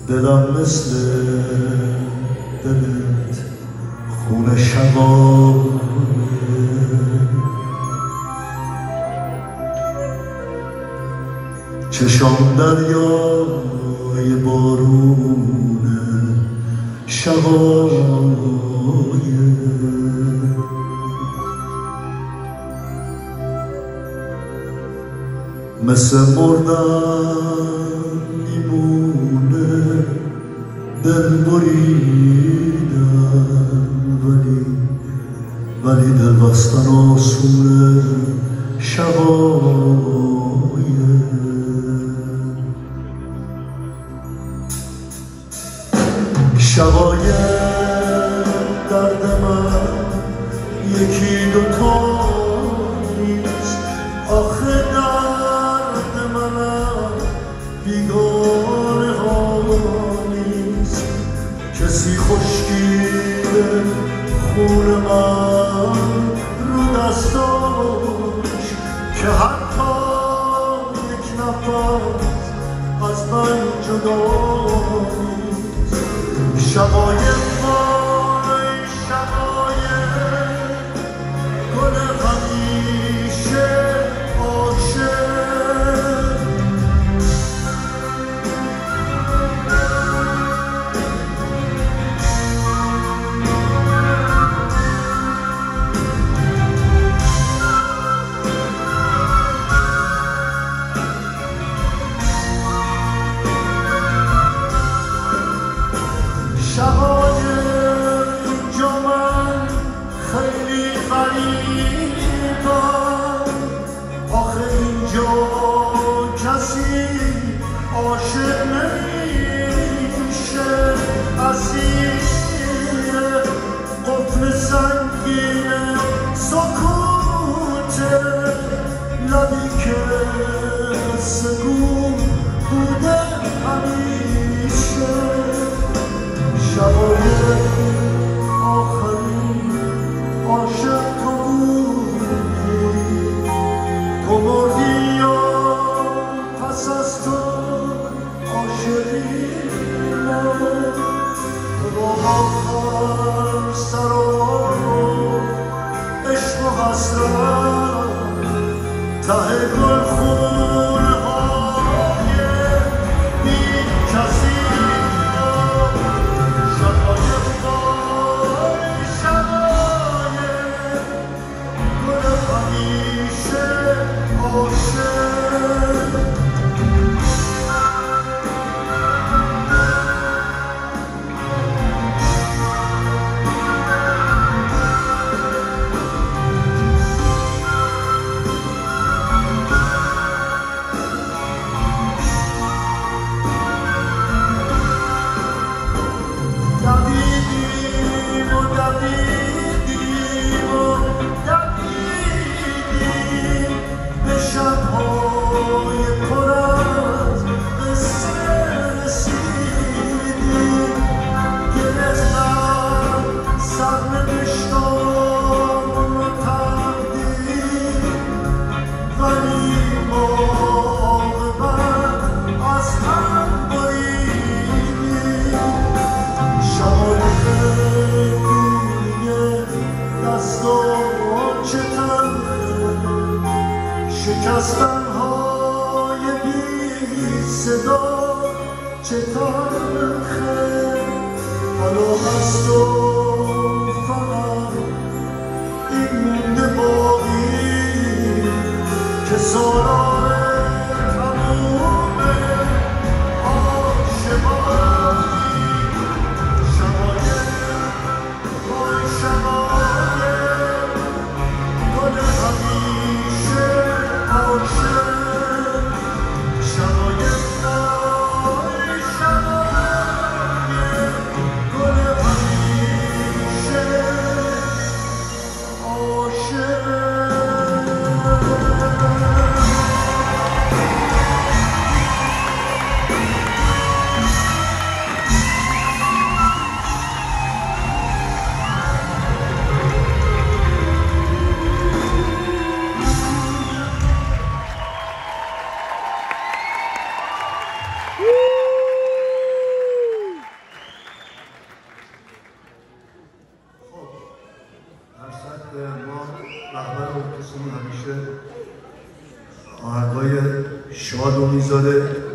دلم مثل دلت خون شقایه، چشام دریای بارونه شقایه، مثل مردن میمونه دل بریدن، ولی دل بستن آسونه شقایه. شقایق درد من یکی دوتا نیست، آخه درد منم بیگانه ها نیست. کسی خشکیده خون من رو دستاش که حتی یک نفس از من جدا نیست. شقایق وای شقایق گل همیشه عاشق، شقایق اینجا من خیلی غریبم، آخه اینجا کسی عاشق نمیشه. اسیر قفل سنگین سکوت لبی که سگو بوده همیشه. شقایق آخرین عاشق تو بودی، تو مردی یا پس از تو عاشقی مرد. با آخر سرار عشق و حسرت ته گلخونه های بی کسی. شکستن‌های بی صدا چه تلخه، حالا هست و فقط این مونده باقی که سالار تموم عاشقانی. شقایق وای شقایق گل همیشه عاشق. شقایق وای شقایق گل همیشه عاشق. شاد و میذاره